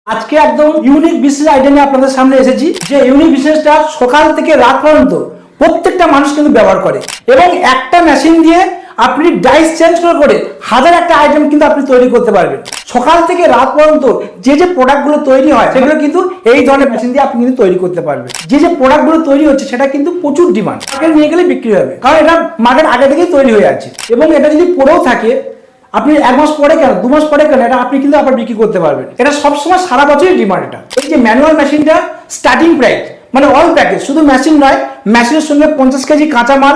আজকে একদম ইউনিক বিশেষ আইডিয়া নিয়ে আপনাদের সামনে এসেছি। যে ইউনিক বিশেষটা সকাল থেকে রাত পর্যন্ত প্রত্যেকটা মানুষ কিন্তু ব্যবহার করে এবং একটা মেশিন দিয়ে আপনি ডাইস চেঞ্জ করে হাজার একটা আইটেম কিন্তু আপনি তৈরি করতে পারবেন। সকাল থেকে রাত পর্যন্ত যে প্রোডাক্টগুলো তৈরি হয় সেগুলো কিন্তু এই ধরনের মেশিন দিয়ে আপনি কিন্তু তৈরি করতে পারবেন। যে প্রোডাক্টগুলো তৈরি হচ্ছে সেটা কিন্তু প্রচুর ডিমান্ড, মার্কেট নিয়ে গেলে বিক্রি হবে, কারণ এটা মার্কেট আগে থেকেই তৈরি হয়ে আছে। এবং এটা যদি পড়েও থাকে আপনি এক মাস পরে কেন, দু মাস পরে কেন, এটা আপনি কিন্তু আবার বিক্রি করতে পারবেন। এটা সবসময় সারা বছরই ডিমান্ড। এটা এই যে ম্যানুয়াল মেশিনটা স্টার্টিং প্রাইস মানে অল প্যাকেজ, শুধু মেশিন নয়, মেশিনের সঙ্গে 50 কেজি কাঁচামাল,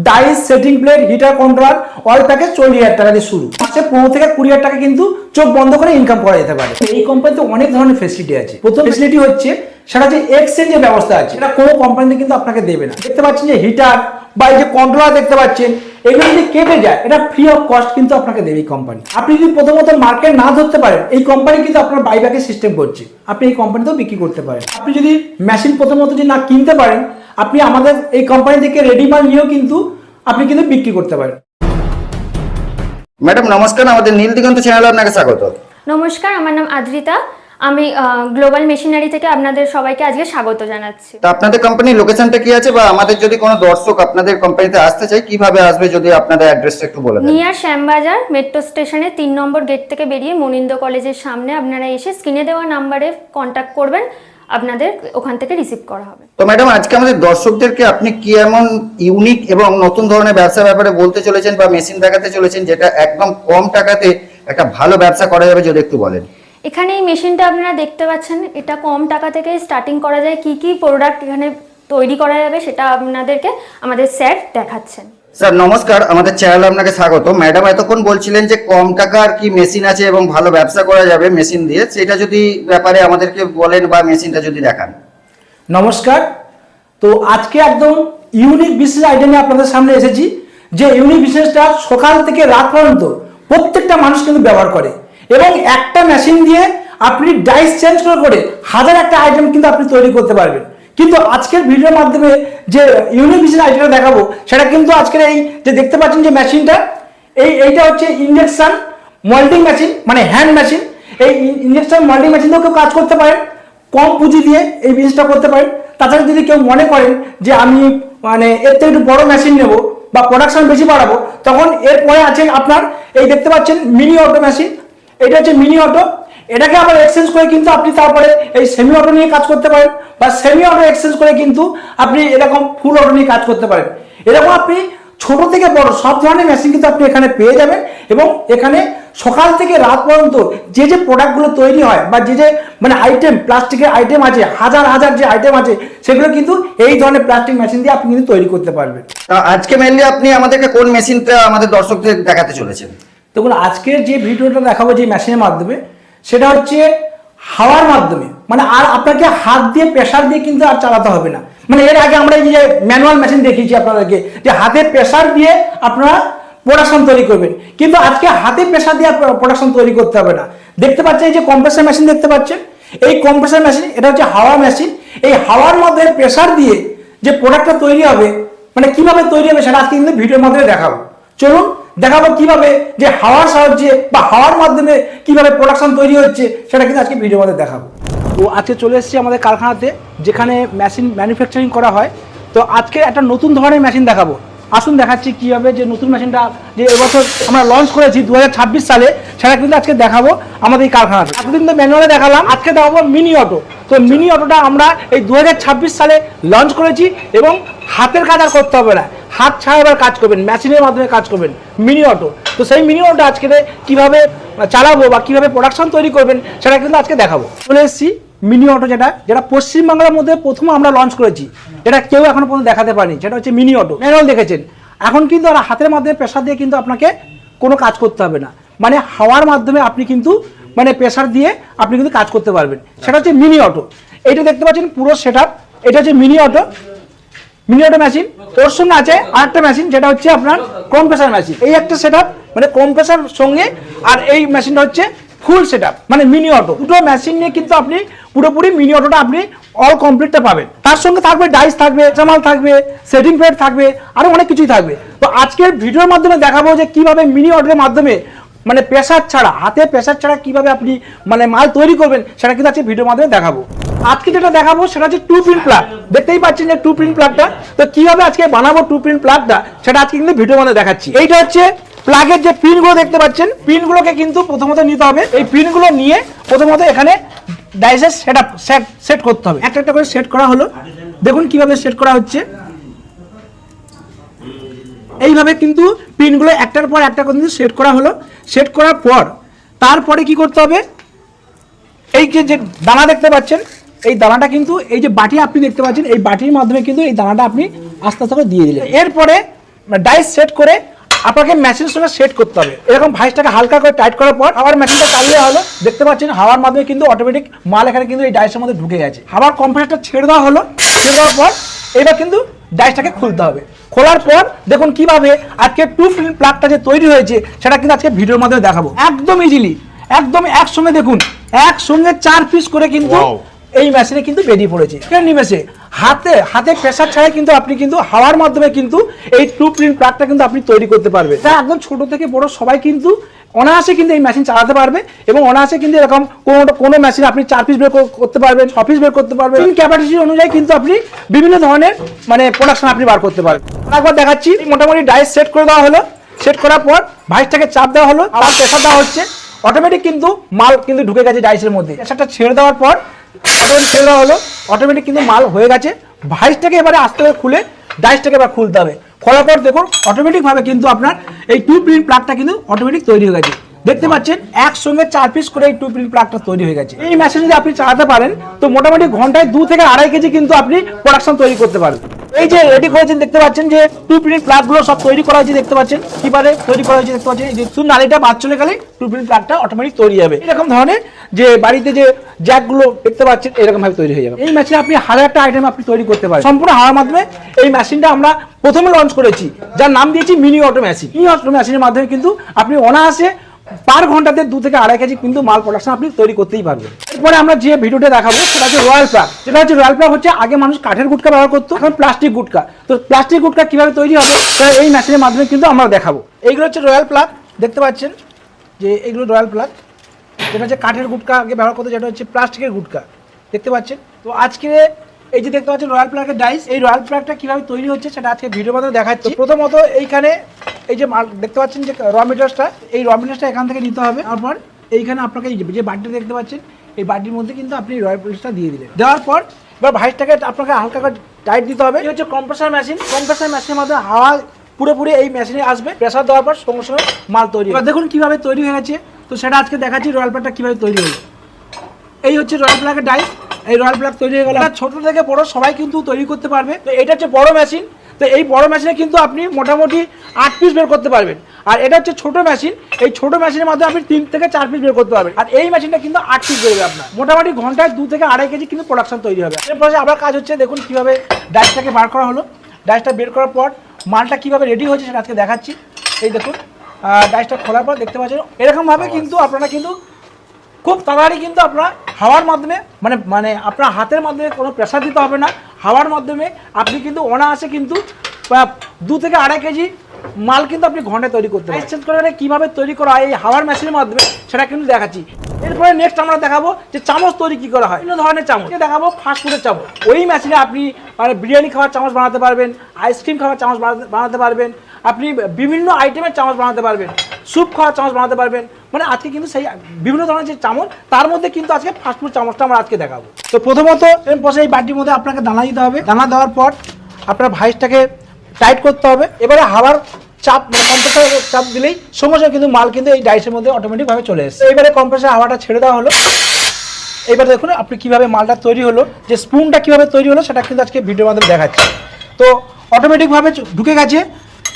dies, setting plate, heater controller, all package 40,000 টাকা দিয়ে শুরু। মাসে 15 থেকে 20,000 টাকা কিন্তু চোখ বন্ধ করে ইনকাম করা যেতে পারে। এই কোম্পানিতে অনেক ধরনের ফেসিলিটি আছে। প্রথম ফেসিলিটি হচ্ছে সেটা যে এক্সচেঞ্জের ব্যবস্থা আছে, এটা কোনো কোম্পানিতে কিন্তু আপনাকে দেবে না। দেখতে পাচ্ছেন যে হিটার বা এই যে কন্ট্রোলার দেখতে পাচ্ছেন, এগুলো যদি কেটে যায় এটা ফ্রি অফ কস্ট কিন্তু আপনাকে দেবে এই কোম্পানি। আপনি যদি প্রথমত মার্কেট না ধরতে পারেন, এই কোম্পানি কিন্তু আপনার বাইব্যাকের সিস্টেম করছে, আপনি এই কোম্পানিতেও বিক্রি করতে পারেন। আপনি যদি মেশিন প্রথমত যদি না কিনতে পারেন, আপনি আমাদের এই কোম্পানি থেকে রেডি মাল নিয়েও কিন্তু আপনি কিন্তু বিক্রি করতে পারেন। ম্যাডাম নমস্কার, আমাদের নীল দিগন্ত চ্যানেলে আপনাকে স্বাগত। নমস্কার, আমার নাম আদ্রিতা। আমি গ্লোবাল মেশিনারি থেকে আপনাদের সবাইকে আজকে স্বাগত জানাচ্ছি। তো আপনাদের কোম্পানির লোকেশনটা কি আছে, বা আমাদের যদি কোনো দর্শক আপনাদের কোম্পানিতে আসতে চায় কিভাবে আসবে, যদি আপনাদের অ্যাড্রেসটা একটু বলে দেন। নিয়ার শ্যামবাজার মেট্রো স্টেশনে 3 নম্বর গেট থেকে বেরিয়ে মনিন্দ কলেজের সামনে আপনারা এসে স্ক্রিনে দেওয়া নাম্বারে কন্ট্যাক্ট করবেন, আপনাদের ওখান থেকে রিসিভ করা হবে। তো ম্যাডাম আজকে আমাদের দর্শকদেরকে আপনি কি এমন ইউনিক এবং নতুন ধরনের ব্যবসার ব্যাপারে বলতে চলেছেন বা মেশিন দেখাতে চলেছেন যেটা একদম কম টাকাতে একটা ভালো ব্যবসা করা যাবে, যদি একটু বলেন। এখানে এই মেশিনটা আপনারা দেখতে পাচ্ছেন, এটা কম টাকা থেকে স্টার্টিং করা যায়। কি কি প্রোডাক্ট এখানে তৈরি করা যাবে সেটা আপনাদেরকে আমাদের স্যার দেখাচ্ছেন। স্যার নমস্কার, আমাদের চ্যানেলে আপনাকে স্বাগত। ম্যাডাম এতক্ষণ বলছিলেন যে কম টাকার কি মেশিন আছে এবং ভালো ব্যবসা করা যাবে মেশিন দিয়ে, সেটা যদি ব্যাপারে আমাদেরকে বলেন বা মেশিনটা যদি দেখান। নমস্কার, তো আজকে একদম ইউনিক বিশেষ আইডিয়া নিয়ে আপনাদের সামনে এসেছি। যে ইউনিক বিশেষটা সকাল থেকে রাত পর্যন্ত প্রত্যেকটা মানুষ কিন্তু ব্যবহার করে এবং একটা মেশিন দিয়ে আপনি ডাইস চেঞ্জ করে হাজার একটা আইটেম কিন্তু আপনি তৈরি করতে পারবেন। কিন্তু আজকের ভিডিওর মাধ্যমে যে ইউনিক বিশেষ আইটেমটা দেখাবো সেটা কিন্তু আজকের এই যে দেখতে পাচ্ছেন যে মেশিনটা, এইটা হচ্ছে ইনজেকশন মোল্ডিং মেশিন, মানে হ্যান্ড মেশিন। এই ইনজেকশন মোল্ডিং মেশিন দিয়েও কেউ কাজ করতে পারেন, কম পুঁজি দিয়ে এই বিজনেসটা করতে পারেন। তাছাড়া যদি কেউ মনে করেন যে আমি মানে এর থেকে একটু বড় মেশিন নেব বা প্রোডাকশন বেশি বাড়াবো, তখন এরপরে আছে আপনার এই দেখতে পাচ্ছেন মিনি অটো মেশিন। এটা হচ্ছে মিনি অটো, এটাকে আবার এক্সচেঞ্জ করে কিন্তু আপনি তারপরে এই সেমি অটো নিয়ে কাজ করতে পারেন, বা সেমি অটো এক্সচেঞ্জ করে কিন্তু আপনি এরকম ফুল অটো নিয়ে কাজ করতে পারেন। এরকম আপনি ছোট থেকে বড় সব ধরনের মেশিন কিন্তু আপনি এখানে পেয়ে যাবেন। এবং এখানে সকাল থেকে রাত পর্যন্ত যে প্রোডাক্টগুলো তৈরি হয় বা যে মানে আইটেম, প্লাস্টিকের আইটেম আছে, হাজার হাজার যে আইটেম আছে, সেগুলো কিন্তু এই ধরনের প্লাস্টিক মেশিন দিয়ে আপনি কিন্তু তৈরি করতে পারবেন। আজকে মেনলি আপনি আমাদেরকে কোন মেশিনটা আমাদের দর্শকদের দেখাতে চলেছেন? দেখুন, আজকের যে ভিডিওটা দেখাবো যে মেশিনের মাধ্যমে, সেটা হচ্ছে হাওয়ার মাধ্যমে, মানে আর আপনাকে হাত দিয়ে প্রেসার দিয়ে কিন্তু আর চালাতে হবে না। মানে এর আগে আমরা এই যে ম্যানুয়াল মেশিন দেখিয়েছি আপনাদেরকে, যে হাতে প্রেসার দিয়ে আপনারা প্রোডাকশন তৈরি করবেন, কিন্তু আজকে হাতে প্রেসার দিয়ে প্রোডাকশন তৈরি করতে হবে না। দেখতে পাচ্ছেন এই যে কম্প্রেসার মেশিন দেখতে পাচ্ছেন, এই কম্প্রেসার মেশিন, এটা হচ্ছে হাওয়া মেশিন। এই হাওয়ার মধ্যে প্রেসার দিয়ে যে প্রোডাক্টটা তৈরি হবে, মানে কিভাবে তৈরি হবে সেটা আজকে কিন্তু ভিডিওর মাধ্যমে দেখাবো। চলুন দেখাবো কিভাবে যে হাওয়ার সাহায্যে বা হাওয়ার মাধ্যমে কিভাবে প্রোডাকশন তৈরি হচ্ছে, সেটা কিন্তু আজকে ভিডিওর মধ্যে দেখাবো। তো আজকে চলে এসেছি আমাদের কারখানাতে, যেখানে মেশিন ম্যানুফ্যাকচারিং করা হয়। তো আজকে একটা নতুন ধরনের মেশিন দেখাবো। আসুন দেখাচ্ছি কীভাবে যে নতুন মেশিনটা যে এবছর আমরা লঞ্চ করেছি 2026 সালে, সেটা কিন্তু আজকে দেখাবো আমাদের এই কারখানাতে। এতদিন তো ম্যানুয়ালে দেখালাম, আজকে দেখাবো মিনি অটো। তো মিনি অটোটা আমরা এই 2026 সালে লঞ্চ করেছি এবং হাতের কাজ আর করতে হবে না, হাত ছাড়া এবার কাজ করবেন, মেশিনের মাধ্যমে কাজ করবেন, মিনি অটো। তো সেই মিনি অটো আজকে কীভাবে চালাবো বা কীভাবে প্রোডাকশন তৈরি করবেন সেটা কিন্তু আজকে দেখাবো। চলে এসেছি মিনি অটো, যেটা পশ্চিমবাংলার মধ্যে প্রথম আমরা লঞ্চ করেছি, যেটা কেউ এখনো পর্যন্ত দেখাতে পারেনি। সেটা হচ্ছে মিনি অটো। ম্যানুয়াল দেখেছেন, এখন কিন্তু আর হাতের মাধ্যমে প্রেসার দিয়ে কিন্তু আপনাকে কোনো কাজ করতে হবে না, মানে হাওয়ার মাধ্যমে আপনি কিন্তু মানে প্রেসার দিয়ে আপনি কিন্তু কাজ করতে পারবেন। সেটা হচ্ছে মিনি অটো। এইটা দেখতে পাচ্ছেন পুরো সেটআপ, এটা হচ্ছে mini auto. Mini auto machine, ওর সঙ্গে আছে আরেকটা মেশিন, যেটা হচ্ছে আপনার কম্প্রেসার মেশিন। এই একটা সেটআপ মানে কম্প্রেসার সঙ্গে, আর এই মেশিনটা হচ্ছে ফুল সেটআপ মানে মিনি অটো। দুটো মেশিন নিয়ে কিন্তু আপনি পুরোপুরি মিনি অটোটা আপনি অল কমপ্লিটটা পাবেন। তার সঙ্গে থাকবে ডাইস থাকবে, জামাল থাকবে, সেটিং প্লেট থাকবে, আরো অনেক কিছুই থাকবে। তো আজকের ভিডিওর মাধ্যমে দেখাবো যে কিভাবে মিনি অটোর মাধ্যমে মানে প্রেসার ছাড়া, হাতে প্রেসার ছাড়া কিভাবে আপনি মানে মাল তৈরি করবেন সেটা কিন্তু আজকে ভিডিওর মাধ্যমে দেখাবো। আজকে যেটা দেখাবো সেটা হচ্ছে টু পিন প্লাগ। দেখতেই পাচ্ছেন যে টু পিন প্লাগটা, তো কিভাবে আজকে বানাবো টু পিন প্লাগটা সেটা আজকে কিন্তু ভিডিওর মধ্যে দেখাচ্ছি। এইটা হচ্ছে প্লাগের যে পিনগুলো দেখতে পাচ্ছেন, পিনগুলোকে কিন্তু প্রথমত নিতে হবে। এই পিনগুলো নিয়ে প্রথমত এখানে ডাইসে সেট করতে হবে। একটা একটা করে সেট করা হলো, দেখুন কিভাবে সেট করা হচ্ছে। এইভাবে কিন্তু পিনগুলো একটার পর একটা কিন্তু সেট করা হলো। সেট করার পর তারপরে কি করতে হবে, এই যে দানা দেখতে পাচ্ছেন, এই দানাটা কিন্তু এই যে বাটি আপনি দেখতে পাচ্ছেন, এই বাটির মাধ্যমে কিন্তু এই দানাটা আপনি আস্তে আস্তে করে দিয়ে দিলেন। এরপরে ডাইস সেট করে আপনাকে মেশিনের সঙ্গে সেট করতে হবে। এরকম ভাইসটাকে হালকা করে টাইট করার পর আবার মেশিনটা চালিয়ে হলো, দেখতে পাচ্ছেন হাওয়ার মাধ্যমে কিন্তু অটোমেটিক মাল এখানে কিন্তু এই ডাইসের মধ্যে ঢুকে গেছে। হাওয়ার কম্প্রেসারটা ছেড়ে দেওয়া হলো, ছেড়ে দেওয়ার পর এবার কিন্তু ডাইসটাকে খুলতে হবে। খোলার পর দেখুন কিভাবে আজকে টু পিন প্লাগটা যে তৈরি হয়েছে সেটা কিন্তু আজকে ভিডিওর মাধ্যমে দেখাবো। একদম ইজিলি, একদম একসঙ্গে দেখুন, একসঙ্গে 4 পিস করে কিন্তু এই মেশিনে কিন্তু বেরিয়ে পড়েছে। নিমেষে হাতে প্রেসার ছাড়াই কিন্তু আপনি কিন্তু হাওয়ার মাধ্যমে কিন্তু এই টু পিন প্লাগটা কিন্তু আপনি তৈরি করতে পারবেন। তা একদম ছোট থেকে বড় সবাই কিন্তু অনায়াসে কিন্তু এই মেশিন চালাতে পারবে এবং অনায়াসে কিন্তু এরকম কোনো মেশিন আপনি 4 পিস বের করতে পারবেন, 6 পিস বের করতে পারবেন। ক্যাপাসিটি অনুযায়ী কিন্তু আপনি বিভিন্ন ধরনের মানে প্রোডাকশন আপনি বার করতে পারবেন। একবার দেখাচ্ছি, মোটামুটি ডাইস সেট করে দেওয়া হলো। সেট করার পর ভাইসটাকে চাপ দেওয়া হলো, আবার প্রেসার দেওয়া হচ্ছে। অটোমেটিক কিন্তু মাল কিন্তু ঢুকে গেছে ডাইসের মধ্যে। প্রেসারটা ছেড়ে দেওয়ার পর অটোমেটিক ছেড়ে দেওয়া হলো, অটোমেটিক কিন্তু মাল হয়ে গেছে। ভাইসটাকে এবারে আস্তে করে খুলে ডাইসটাকে এবার খুলতে হবে। খোলার পর দেখুন অটোমেটিকভাবে কিন্তু আপনার এই টু পিন প্লাগটা কিন্তু অটোমেটিক তৈরি হয়ে গেছে। দেখতে পাচ্ছেন একসঙ্গে 4 পিস করে এই টু পিন প্লাগটা তৈরি হয়ে গেছে। এই মেশিন যদি আপনি চালাতে পারেন তো মোটামুটি ঘন্টায় 2 থেকে 2.5 কেজি কিন্তু আপনি প্রোডাকশন তৈরি করতে পারবেন। এই যে রেডি করেছেন দেখতে পাচ্ছেন যে টু পিন প্লাগগুলো সব তৈরি করা হয়েছে, দেখতে পাচ্ছেন কিভাবে তৈরি করা হয়েছে। দেখতে পাচ্ছেন শুধু নালিটা বাদ চলে গেলে টু পিন প্লাগটা অটোমেটিক তৈরি হবে। এরকম ধরনের যে বাড়িতে যে জ্যাকগুলো দেখতে পাচ্ছেন এরকম ভাবে তৈরি হয়ে যাবে। এই মেশিনে আপনি 1000টা আইটেম আপনি তৈরি করতে পারেন সম্পূর্ণ হাওয়ার মাধ্যমে। এই মেশিনটা আমরা প্রথমে লঞ্চ করেছি, যার নাম দিয়েছি mini auto machine. Mini auto মেশিনের মাধ্যমে কিন্তু আপনি অনায়াসে পার ঘন্টাতে 2 থেকে 2.5 কেজি কিন্তু মাল প্রোডাকশন আপনি তৈরি করতেই পারবেন। এরপরে আমরা যে ভিডিওটা দেখাবো সেটা হচ্ছে রয়্যাল প্লাগ। যেটা হচ্ছে রয়্যাল প্লাগ হচ্ছে আগে মানুষ কাঠের গুটকা ব্যবহার করতো, এখন প্লাস্টিক গুটকা। তো প্লাস্টিক গুটকা কিভাবে তৈরি হবে সেটা এই মেশিনের মাধ্যমে কিন্তু আমরা দেখাবো। এইগুলো হচ্ছে রয়্যাল প্লাগ, দেখতে পাচ্ছেন যে এইগুলো রয়্যাল প্লাগ। যেটা হচ্ছে কাঠের গুটকা আগে ব্যবহার করতো, যেটা হচ্ছে প্লাস্টিকের গুটকা, দেখতে পাচ্ছেন। তো আজকে এই যে দেখতে পাচ্ছেন রয়্যাল প্লাগের ডাইস, এই রয়্যাল প্লাগটা কিভাবে তৈরি হচ্ছে সেটা আজকে ভিডিওর মাধ্যমে দেখাচ্ছি। প্রথমত এইখানে এই যে দেখতে পাচ্ছেন যে র মিটারসটা, এই র মিটারসটা এখান থেকে নিতে হবে। তারপর এইখানে আপনাকে এই যে বাটিটা দেখতে পাচ্ছেন, এই বাটির মধ্যে কিন্তু আপনি রয়্যাল প্লাগটা দিয়ে দিলেন। দেওয়ার পর এবার ভাইসটাকে আপনাকে হালকা করে টাইট দিতে হবে। এই হচ্ছে কম্প্রেসার মেশিন। কম্প্রেসার মেশিনের মধ্যে হাওয়া পুরোপুরি এই মেশিনে আসবে, প্রেসার দেওয়ার পর সঙ্গে সঙ্গে মাল তৈরি। এবার দেখুন কিভাবে তৈরি হয়ে গেছে। তো সেটা আজকে দেখাচ্ছি রয়্যাল প্লাগটা কিভাবে তৈরি হলো। এই হচ্ছে রয়্যাল প্লাগের ডাইস। এই রয়্যাল প্লাগ তৈরি হয়ে গেল। ছোট থেকে বড় সবাই কিন্তু তৈরি করতে পারবে। তো এটা হচ্ছে বড় মেশিন। তো এই বড় মেশিনে কিন্তু আপনি মোটামুটি 8 পিস বের করতে পারবেন। আর এটা হচ্ছে ছোট মেশিন। এই ছোট মেশিনের মাধ্যমে আপনি 3 থেকে 4 পিস বের করতে পারবেন। আর এই মেশিনটা কিন্তু 8 পিস বেরোবে আপনার। মোটামুটি ঘন্টায় 2 থেকে 2.5 কেজি কিন্তু প্রোডাকশন তৈরি হবে। এরপরে আবার কাজ হচ্ছে, দেখুন কিভাবে ডাইসটাকে বার করা হলো। ডাইসটা বের করার পর মালটা কিভাবে রেডি হয়েছে সেটা আজকে দেখাচ্ছি। এই দেখুন ডাইসটা খোলার পর দেখতে পাচ্ছেন এরকমভাবে কিন্তু আপনারা কিন্তু খুব তাড়াতাড়ি কিন্তু আপনার হাওয়ার মাধ্যমে মানে আপনার হাতের মাধ্যমে কোনো প্রেসার দিতে হবে না। হাওয়ার মাধ্যমে আপনি কিন্তু অনায়াসে কিন্তু 2 থেকে 2.5 কেজি মাল কিন্তু আপনি ঘন্টায় তৈরি করতে পারেন। চেঞ্জ করে কীভাবে তৈরি করা হয় এই হাওয়ার মেশিনের মাধ্যমে সেটা কিন্তু দেখাচ্ছি। এরপরে নেক্সট আমরা দেখাবো যে চামচ তৈরি কী করা হয়, বিভিন্ন ধরনের চামচ দেখাবো। ফাস্টফুডের চামচ, ওই মেশিনে আপনি মানে বিরিয়ানি খাওয়ার চামচ বানাতে পারবেন, আইসক্রিম খাওয়ার চামচ বানাতে পারবেন, আপনি বিভিন্ন আইটেমের চামচ বানাতে পারবেন, স্যুপ খাওয়ার চামচ বানাতে পারবেন। মানে আজকে কিন্তু সেই বিভিন্ন ধরনের যে চামচ, তার মধ্যে কিন্তু আজকে ফাস্টফুড চামচটা আমরা আজকে দেখাবো। তো প্রথমত এই বাটির মধ্যে আপনাকে দানা দিতে হবে। দানা দেওয়ার পর আপনার ভাইসটাকে টাইট করতে হবে। এবারে হাওয়ার চাপ মানে কম্প্রেসার চাপ দিলেই সঙ্গে সঙ্গে কিন্তু মাল কিন্তু এই ডাইসের মধ্যে অটোমেটিকভাবে চলে এসেছে। এবারে কম্প্রেসার হাওয়াটা ছেড়ে দেওয়া হলো। এবার দেখুন আপনি কিভাবে মালটা তৈরি হলো, যে স্পুনটা কিভাবে তৈরি হলো সেটা কিন্তু আজকে ভিডিওর মাধ্যমে দেখাচ্ছি। তো অটোমেটিকভাবে ঢুকে গেছে।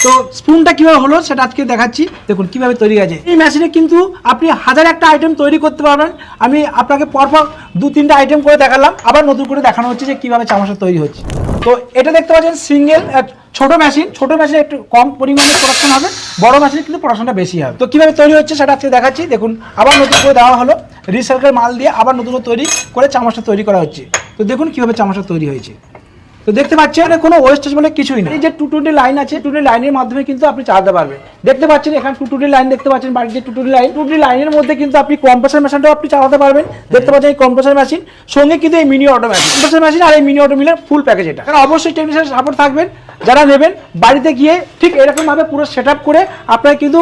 তো স্পুনটা কিভাবে হলো সেটা আজকে দেখাচ্ছি। দেখুন কিভাবে তৈরি গেছে। এই মেশিনে কিন্তু আপনি 1001টা আইটেম তৈরি করতে পারবেন। আমি আপনাকে পরপর 2-3টা আইটেম করে দেখালাম, আবার নতুন করে দেখানো হচ্ছে যে কিভাবে চামচটা তৈরি হচ্ছে। তো এটা দেখতে পাচ্ছেন সিঙ্গেল ছোট মেশিন। ছোট মেশিনে একটু কম পরিমাণে প্রোডাকশন হবে, বড় মেশিনে কিন্তু প্রোডাকশনটা বেশি হবে। তো কিভাবে তৈরি হচ্ছে সেটা আজকে দেখাচ্ছি। দেখুন আবার নতুন করে দেওয়া হলো, রিসাইকেল মাল দিয়ে আবার নতুন করে তৈরি করে চামচটা তৈরি করা হচ্ছে। তো দেখুন কিভাবে চামচটা তৈরি হয়েছে। তো দেখতে পাচ্ছেন এখানে কোনো ওয়েস্টেজ বলে কিছুই না। এই যে 220 লাইন আছে, 220 লাইনের মাধ্যমে কিন্তু আপনি চালাতে পারবেন। দেখতে পাচ্ছেন এখানে 220 লাইন দেখতে পাচ্ছেন, বাড়ির যে 220 লাইনের মধ্যে কিন্তু আপনি কম্প্রেসার মেশিনটাও আপনি চালাতে পারবেন। দেখতে পাচ্ছেন এই কম্প্রেসার মেশিন সঙ্গে কিন্তু এই mini auto machine, compressor machine আর এই মিনি অটো মিলের ফুল প্যাকেজ এটা। কারণ অবশ্যই টেকনিশিয়ান সাপোর্ট থাকবেন, যারা নেবেন বাড়িতে গিয়ে ঠিক এরকম ভাবে পুরো সেট আপ করে আপনার কিন্তু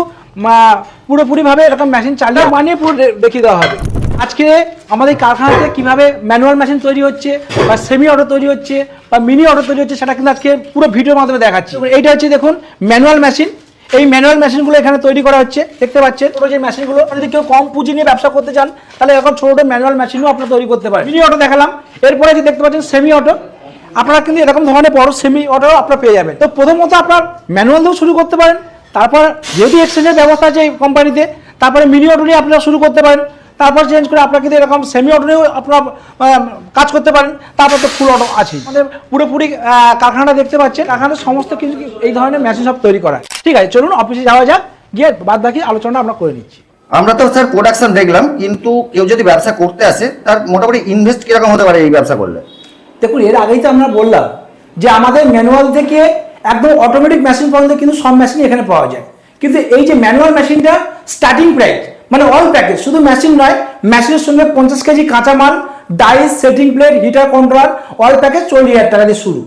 পুরোপুরি ভাবে এরকম মেশিন চালিয়ে বানিয়ে পুরো দেখিয়ে দেওয়া হবে। আজকে আমাদের কারখানাতে কিভাবে ম্যানুয়াল মেশিন তৈরি হচ্ছে বা সেমি অটো তৈরি হচ্ছে বা মিনি অটো তৈরি হচ্ছে সেটা কিন্তু আজকে পুরো ভিডিওর মাধ্যমে দেখাচ্ছি। এইটা হচ্ছে দেখুন ম্যানুয়াল মেশিন, এই ম্যানুয়াল মেশিনগুলো এখানে তৈরি করা হচ্ছে। দেখতে পাচ্ছেন ছোটো যে মেশিনগুলো, যদি কেউ কম পুঁজি নিয়ে ব্যবসা করতে চান তাহলে এরকম ছোটো ছোটো ম্যানুয়াল মেশিনও আপনারা তৈরি করতে পারেন। মিনি অটো দেখালাম, এরপরে যে দেখতে পাচ্ছেন সেমি অটো, আপনারা কিন্তু এরকম ধরনের বড় সেমি অটো আপনারা পেয়ে যাবেন। তো প্রথমত আপনার ম্যানুয়াল দিয়েও শুরু করতে পারেন, তারপর যেহেতু এক্সচেঞ্জের ব্যবস্থা আছে এই কোম্পানিতে, তারপরে মিনি অটো নিয়ে আপনারা শুরু করতে পারেন, তারপর চেঞ্জ করে আপনারা কিন্তু এরকম সেমি অটো নিয়েও আপনারা কাজ করতে পারেন, তারপর তো ফুল অটো আছে। আমাদের পুরোপুরি কারখানাটা দেখতে পাচ্ছেন, কারখানার সমস্ত কিছু এই ধরনের মেশিন সব তৈরি করা। ঠিক আছে, চলুন অফিসে যাওয়া যাক, গিয়ে বাদ বাকি আলোচনাটা আমরা করে নিচ্ছি। আমরা তো স্যার প্রোডাকশন দেখলাম, কিন্তু কেউ যদি ব্যবসা করতে আসে তার মোটামুটি ইনভেস্ট কিরকম হতে পারে এই ব্যবসা করলে? দেখুন এর আগেই তো আমরা বললাম যে আমাদের ম্যানুয়াল থেকে একদম অটোমেটিক মেশিন পর্যন্ত কিন্তু সব মেশিন এখানে পাওয়া যায়। কিন্তু এই যে ম্যানুয়াল মেশিনটা স্টার্টিং প্রাইস মানে অল প্যাকেজ, শুধু মেশিন নয়, মেশিনের সঙ্গে 50 কেজি কাঁচামাল, dies, setting plate, heater controller, all package 40,000 টাকা দিয়ে শুরু।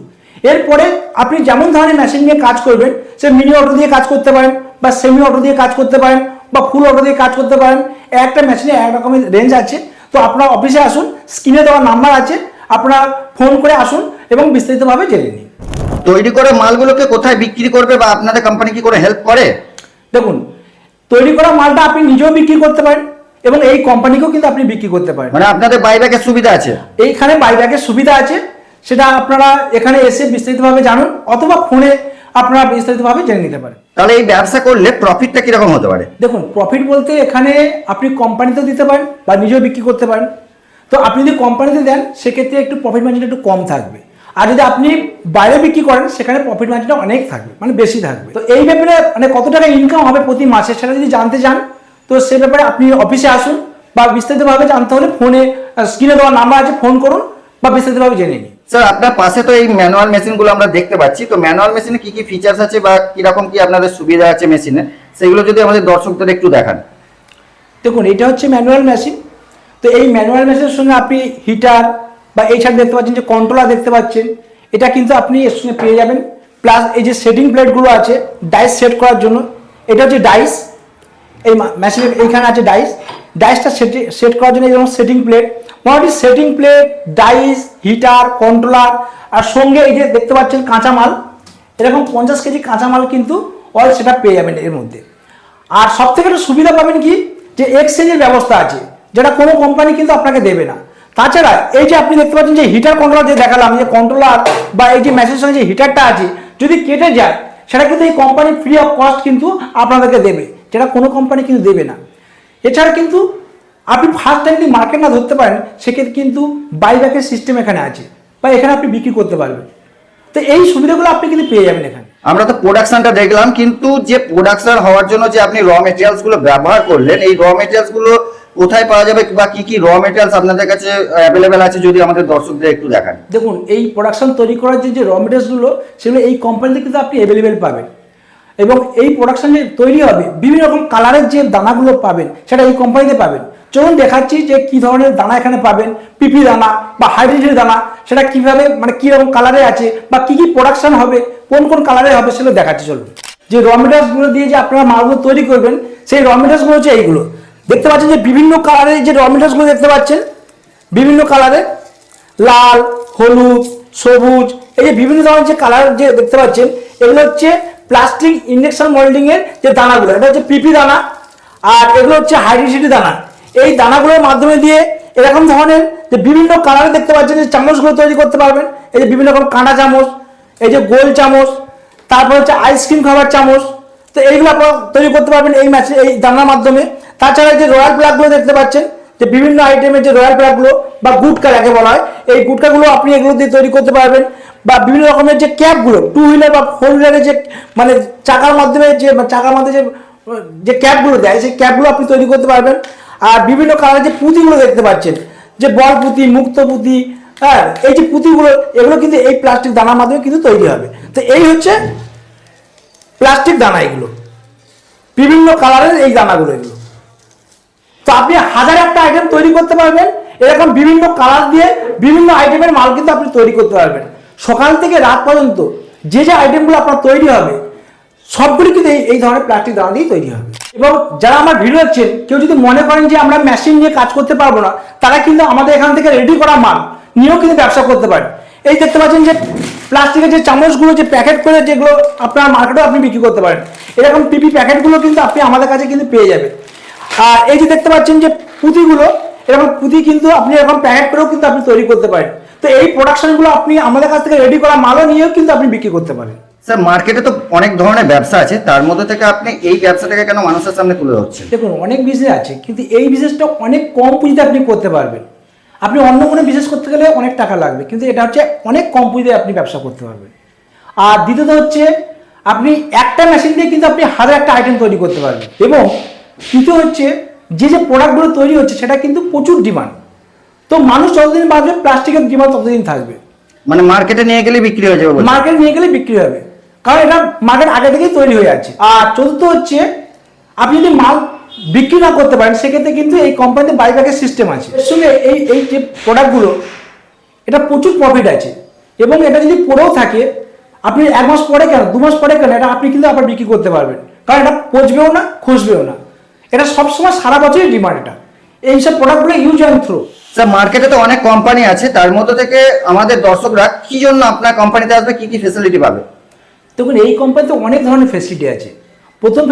এরপরে আপনি যেমন ধরনের মেশিন নিয়ে কাজ করবেন, সে মিনি অটো দিয়ে কাজ করতে পারেন বা সেমি অটো দিয়ে কাজ করতে পারেন বা ফুল অটো দিয়ে কাজ করতে পারেন। একটা মেশিনে এক রকমের রেঞ্জ আছে। তো আপনার অফিসে আসুন, স্ক্রিনে দেওয়া নাম্বার আছে, আপনারা ফোন করে আসুন এবং বিস্তারিতভাবে জেনে নিন। তৈরি করে মালগুলোকে কোথায় বিক্রি করবে বা আপনাদের কোম্পানি কি করে হেল্প করে? দেখুন তৈরি করা মালটা আপনি নিজেও বিক্রি করতে পারেন এবং এই কোম্পানিকেও কিন্তু আপনি বিক্রি করতে পারেন। মানে আপনাদের বাইব্যাকের সুবিধা আছে? এইখানে বাইব্যাকের সুবিধা আছে, সেটা আপনারা এখানে এসে বিস্তারিতভাবে জানুন অথবা ফোনে আপনারা বিস্তারিতভাবে জেনে নিতে পারেন। তাহলে এই ব্যবসা করলে প্রফিটটা কিরকম হতে পারে? দেখুন প্রফিট বলতে এখানে আপনি কোম্পানিতেও দিতে পারেন বা নিজেও বিক্রি করতে পারেন। তো আপনি যদি কোম্পানিতে দেন সেক্ষেত্রে একটু প্রফিট মার্জিনটা একটু কম থাকবে, আর যদি আপনি বাইরে বিক্রি করেন সেখানে প্রফিট মার্জিনটা অনেক থাকবে, মানে বেশি থাকবে। তো এই ব্যাপারে মানে কত টাকা ইনকাম হবে প্রতি মাসে সেটা যদি জানতে চান তো সে ব্যাপারে আপনি অফিসে আসুন বা বিস্তারিতভাবে জানতে হলে ফোনে স্ক্রিনে দেওয়া নাম্বার আছে, ফোন করুন বা বিস্তারিতভাবে জেনে নিন। স্যার আপনার পাশে তো এই ম্যানুয়াল মেশিনগুলো আমরা দেখতে পাচ্ছি, তো ম্যানুয়াল মেশিনে কি কি ফিচার্স আছে বা কিরকম কি আপনাদের সুবিধা আছে মেশিনে, সেগুলো যদি আমাদের দর্শকদের একটু দেখান। দেখুন এটা হচ্ছে ম্যানুয়াল মেশিন। তো এই ম্যানুয়াল মেশিনের সঙ্গে আপনি হিটার বা এই সাইড দেখতে পাচ্ছেন যে কন্ট্রোলার দেখতে পাচ্ছেন, এটা কিন্তু আপনি এর সঙ্গে পেয়ে যাবেন। প্লাস এই যে সেটিং প্লেটগুলো আছে ডাইস সেট করার জন্য, এটা হচ্ছে ডাইস, এই মেশিনের এইখানে আছে ডাইস, ডাইসটা সেট করার জন্য যেমন সেটিং প্লেট, মোটামুটি setting plate, dies, heater, controller আর সঙ্গে এই যে দেখতে পাচ্ছেন কাঁচামাল, এরকম 50 কেজি কাঁচামাল কিন্তু অল সেটা পেয়ে যাবেন এর মধ্যে। আর সব থেকে একটা সুবিধা পাবেন কি, যে এক্সচেঞ্জের ব্যবস্থা আছে, যেটা কোনো কোম্পানি কিন্তু আপনাকে দেবে না। তাছাড়া এই যে আপনি দেখতে পাচ্ছেন যে হিটার কন্ট্রোলার যে দেখালাম, যে কন্ট্রোলার বা এই যে মেশিনের সঙ্গে যে হিটারটা আছে যদি কেটে যায় সেটা কিন্তু এই কোম্পানি ফ্রি অফ কস্ট কিন্তু আপনাদেরকে দেবে, যেটা কোনো কোম্পানি কিন্তু দেবে না। এছাড়া কিন্তু আপনি ফার্স্ট টাইম যদি মার্কেট না ধরতে পারেন সেক্ষেত্রে কিন্তু বাইব্যাকের সিস্টেম এখানে আছে বা এখানে আপনি বিক্রি করতে পারবেন। তো এই সুবিধাগুলো আপনি কিন্তু পেয়ে যাবেন এখানে। আমরা তো প্রোডাকশনটা দেখলাম, কিন্তু যে প্রোডাকশন হওয়ার জন্য যে আপনি র মেটেরিয়ালস গুলো ব্যবহার করলেন, এই র মেটেরিয়ালস গুলো কোথায় পাওয়া যাবে বা কি কি র মেটেরিয়ালস আপনাদের কাছে অ্যাভেলেবেল আছে যদি আমাদের দর্শকদের একটু দেখান। দেখুন এই প্রোডাকশন তৈরি করার যে র মেটেরিয়ালসগুলো সেগুলো এই কোম্পানিতে কিন্তু আপনি অ্যাভেলেবেল পাবেন এবং এই প্রোডাকশন যে তৈরি হবে বিভিন্ন রকম কালারের যে দানাগুলো পাবেন সেটা এই কোম্পানিতে পাবেন। চলুন দেখাচ্ছি যে কি ধরনের দানা এখানে পাবেন, পিপি দানা বা হাইড্রোজেন দানা, সেটা কিভাবে মানে কি রকম কালারে আছে বা কি কি প্রোডাকশন হবে, কোন কোন কালারে হবে সেগুলো দেখাচ্ছি। চলুন যে র মেটেরিয়ালসগুলো দিয়ে যে আপনারা মালগুলো তৈরি করবেন সেই র মেটেরিয়ালসগুলো হচ্ছে এইগুলো। দেখতে পাচ্ছেন যে বিভিন্ন কালারের যে র মেটেরিয়ালসগুলো দেখতে পাচ্ছেন, বিভিন্ন কালারে লাল, হলুদ, সবুজ, এই যে বিভিন্ন ধরনের যে কালার যে দেখতে পাচ্ছেন এগুলো হচ্ছে প্লাস্টিক ইনজেকশন মোল্ডিং এর যে দানাগুলো, এটা হচ্ছে পিপি দানা আর এগুলো হচ্ছে হাইড্রোসিটি দানা। এই দানাগুলোর মাধ্যমে দিয়ে এরকম ধরনের যে বিভিন্ন কালারে দেখতে পাচ্ছেন যে চামচগুলো তৈরি করতে পারবেন। এই যে বিভিন্ন রকম কাঁটা চামচ, এই যে গোল চামচ, তারপর হচ্ছে আইসক্রিম খাবার চামচ, তো এইগুলো আপনারা তৈরি করতে পারবেন এই মেশিন এই দানার মাধ্যমে। তাছাড়া যে রয়্যাল প্লাগগুলো দেখতে পাচ্ছেন, যে বিভিন্ন আইটেমের যে রয়্যাল প্লাগগুলো বা গুটকা যাকে বলা হয়, এই গুটকাগুলো আপনি এগুলো দিয়ে তৈরি করতে পারবেন। বা বিভিন্ন রকমের যে ক্যাপগুলো, টু হুইলার বা ফোর হুইলারের যে মানে চাকার মাধ্যমে যে ক্যাপগুলো দেয় সেই ক্যাপগুলো আপনি তৈরি করতে পারবেন। আর বিভিন্ন কালারের যে পুঁতিগুলো দেখতে পাচ্ছেন, যে বল পুঁতি, মুক্ত পুঁতি, হ্যাঁ, এই যে পুঁতিগুলো এগুলো কিন্তু এই প্লাস্টিক দানার মাধ্যমে কিন্তু তৈরি হবে। তো এই হচ্ছে প্লাস্টিক দানা, এগুলো বিভিন্ন কালারের এই দানাগুলো এগুলো। তো আপনি হাজার একটা আইটেম তৈরি করতে পারবেন, এরকম বিভিন্ন কালার দিয়ে বিভিন্ন আইটেমের মাল কিন্তু আপনি তৈরি করতে পারবেন। সকাল থেকে রাত পর্যন্ত যে যে আইটেমগুলো আপনার তৈরি হবে সবগুলি কিন্তু এই ধরনের প্লাস্টিক দানা দিয়ে তৈরি হবে। এবং যারা আমার ভিডিও দেখছেন, কেউ যদি মনে করেন যে আমরা মেশিন নিয়ে কাজ করতে পারবো না, তারা কিন্তু আমাদের এখান থেকে রেডি করা মাল নিয়েও কিন্তু ব্যবসা করতে পারেন। এই দেখতে পাচ্ছেন যে প্লাস্টিকের যে চামচগুলো যে প্যাকেট করে যেগুলো আপনার মার্কেটেও আপনি বিক্রি করতে পারেন, এরকম পিপি প্যাকেটগুলো কিন্তু আপনি আমাদের কাছে কিন্তু পেয়ে যাবেন। আর এই যে দেখতে পাচ্ছেন যে পুঁতিগুলো, এরকম পুঁতি কিন্তু আপনি এরকম প্যাকেট করেও কিন্তু আপনি তৈরি করতে পারেন। তো এই প্রোডাকশনগুলো আপনি আমাদের কাছ থেকে রেডি করা মালও নিয়েও কিন্তু আপনি বিক্রি করতে পারেন। স্যার, মার্কেটে তো অনেক ধরনের ব্যবসা আছে, তার মধ্যে থেকে আপনি এই ব্যবসাটাকে কেন মানুষের সামনে তুলে ধরছেন? দেখুন, অনেক বিজনেস আছে, কিন্তু এই বিজনেসটা অনেক কম পুঁজিতে আপনি করতে পারবেন। আপনি অন্য কোনো বিজনেস করতে গেলে অনেক টাকা লাগবে, কিন্তু এটা হচ্ছে অনেক কম পুঁজিতে আপনি ব্যবসা করতে পারবেন। আর দ্বিতীয়ত হচ্ছে আপনি একটা মেশিন দিয়ে কিন্তু আপনি হাজার একটা আইটেম তৈরি করতে পারবেন। এবং তৃতীয় হচ্ছে যে যে প্রোডাক্টগুলো তৈরি হচ্ছে সেটা কিন্তু প্রচুর ডিমান্ড। তো মানুষ যতদিন বাড়বে প্লাস্টিকের ডিমান্ড ততদিন থাকবে। মানে মার্কেটে নিয়ে গেলে বিক্রি হয়ে যাবে? মার্কেট নিয়ে গেলে বিক্রি হবে, কারণ এটা মার্কেট আগে থেকেই তৈরি হয়ে আছে। আর চতুর্থ হচ্ছে আপনি যদি মাল বিক্রি না করতে পারেন, সেক্ষেত্রে কিন্তু এই কোম্পানিতে বাইব্যাকের সিস্টেম আছে। এর সঙ্গে এই যে প্রোডাক্টগুলো, এটা প্রচুর প্রফিট আছে। এবং এটা যদি পড়েও থাকে, আপনি 1 মাস পরে কেন 2 মাস পরে কেন, এটা আপনি কিন্তু আবার বিক্রি করতে পারবেন, কারণ এটা পচবেও না, খসবেও না। এটা সবসময় সারা বছরই ডিমান্ড। এটা এইসব প্রোডাক্টগুলো ইউজ অ্যান্ড থ্রো। স্যার, মার্কেটে তো অনেক কোম্পানি আছে, তার মধ্যে থেকে আমাদের দর্শকরা কি জন্য আপনার কোম্পানিতে আসবে, কি কি ফেসিলিটি পাবে? দেখুন, এই কোম্পানিতে অনেক ধরনের ফেসিলিটি আছে। প্রথম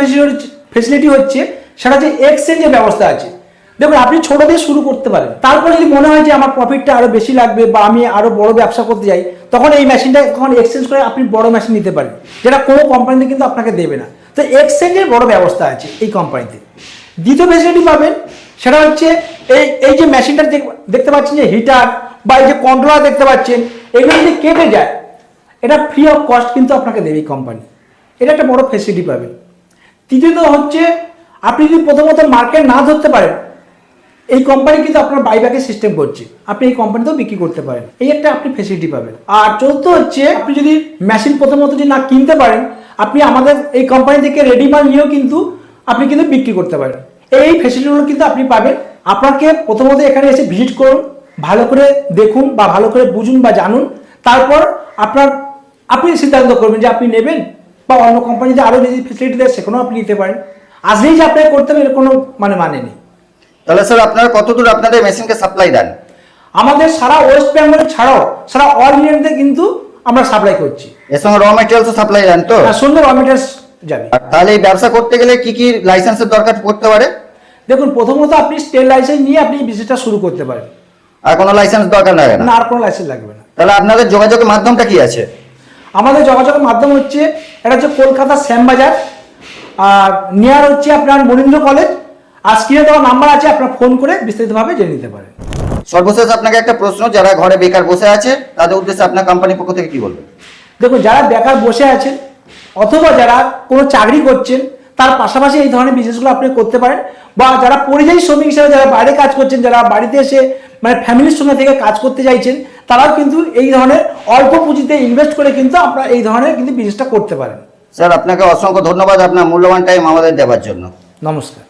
ফেসিলিটি হচ্ছে সেটা হচ্ছে এক্সচেঞ্জের ব্যবস্থা আছে। দেখুন, আপনি ছোট দিয়ে শুরু করতে পারেন, তারপর যদি মনে হয় যে আমার প্রফিটটা আরো বেশি লাগবে বা আমি আরো বড় ব্যবসা করতে যাই, তখন এই মেশিনটা তখন এক্সচেঞ্জ করে আপনি বড় মেশিন নিতে পারেন, যেটা কোনো কোম্পানিতে কিন্তু আপনাকে দেবে না। তো এক্সচেঞ্জের বড় ব্যবস্থা আছে এই কোম্পানিতে। দ্বিতীয় ফেসিলিটি পাবেন সেটা হচ্ছে এই যে মেশিনটা দেখতে পাচ্ছেন, যে হিটার বা এই যে কন্ট্রোলার দেখতে পাচ্ছেন, এগুলো যদি কেটে যায়, এটা ফ্রি অফ কস্ট কিন্তু আপনাকে দেবে এই কোম্পানি। এটা একটা বড় ফেসিলিটি পাবেন। তৃতীয়ত হচ্ছে আপনি যদি প্রথমত মার্কেট না ধরতে পারেন, এই কোম্পানি কিন্তু আপনার বাইব্যাকের সিস্টেম করছে, আপনি এই কোম্পানিতেও বিক্রি করতে পারেন। এই একটা আপনি ফেসিলিটি পাবেন। আর চতুর্থ হচ্ছে আপনি যদি মেশিন প্রথমত যদি না কিনতে পারেন, আপনি আমাদের এই কোম্পানি থেকে রেডি মাল নিয়েও কিন্তু আপনি কিন্তু বিক্রি করতে পারেন। এই ফেসিলিটিগুলো কিন্তু আপনি পাবেন। আপনাকে প্রথমত এখানে এসে ভিজিট করুন, ভালো করে দেখুন বা ভালো করে বুঝুন বা জানুন, তারপর আপনি সিদ্ধান্ত করবেন যে আপনি নেবেন, বা অন্য কোম্পানিতে আরও যদি ফেসিলিটি দেয় সেখানেও আপনি নিতে পারেন। আজকেই যে আপনাকে করতে হবে এর কোনো মানে নেই। তাহলে স্যার, আপনারা কতদূর আপনাদের মেশিনকে সাপ্লাই দেন? আমাদের সারা ওয়েস্ট বেঙ্গল ছাড়াও সারা অল ইন্ডিয়াতে কিন্তু আমরা সাপ্লাই করছি। এর সঙ্গে র মেটেরিয়ালসও সাপ্লাই দেন তো? সুন্দর র মেটেরিয়ালস যাবে। আর তাহলে এই ব্যবসা করতে গেলে কি কি লাইসেন্সের দরকার পড়তে পারে? দেখুন, প্রথমত আপনি স্টেট লাইসেন্স নিয়ে আপনি বিজনেসটা শুরু করতে পারেন। আর কোনো লাইসেন্স দরকার লাগে না? না, আর কোনো লাইসেন্স লাগবে না। তাহলে আপনাদের যোগাযোগের মাধ্যমটা কি আছে? আমাদের যোগাযোগের মাধ্যম হচ্ছে, এটা হচ্ছে কলকাতা শ্যামবাজার, আর নিয়ার হচ্ছে আপনার মনীন্দ্র কলেজ। আর স্ক্রিনে দেওয়া নাম্বার আছে, আপনার ফোন করে বিস্তারিতভাবে জেনে নিতে পারেন। সর্বশেষ আপনাকে একটা প্রশ্ন, যারা ঘরে বেকার বসে আছে তাদের উদ্দেশ্যে আপনার কোম্পানির পক্ষ থেকে কি বলবেন? দেখুন, যারা বেকার বসে আছেন অথবা যারা কোনো চাকরি করছেন, তার পাশাপাশি এই ধরনের বিজনেসগুলো আপনি করতে পারেন। বা যারা পরিযায়ী শ্রমিক হিসেবে যারা বাইরে কাজ করছেন, যারা বাড়িতে এসে মানে ফ্যামিলির সঙ্গে থেকে কাজ করতে চাইছেন, তারাও কিন্তু এই ধরনের অল্প পুঁজিতে ইনভেস্ট করে কিন্তু আপনারা এই ধরনের কিন্তু বিজনেসটা করতে পারেন। স্যার, আপনাকে অসংখ্য ধন্যবাদ আপনার মূল্যবান টাইম আমাদের দেওয়ার জন্য। নমস্কার।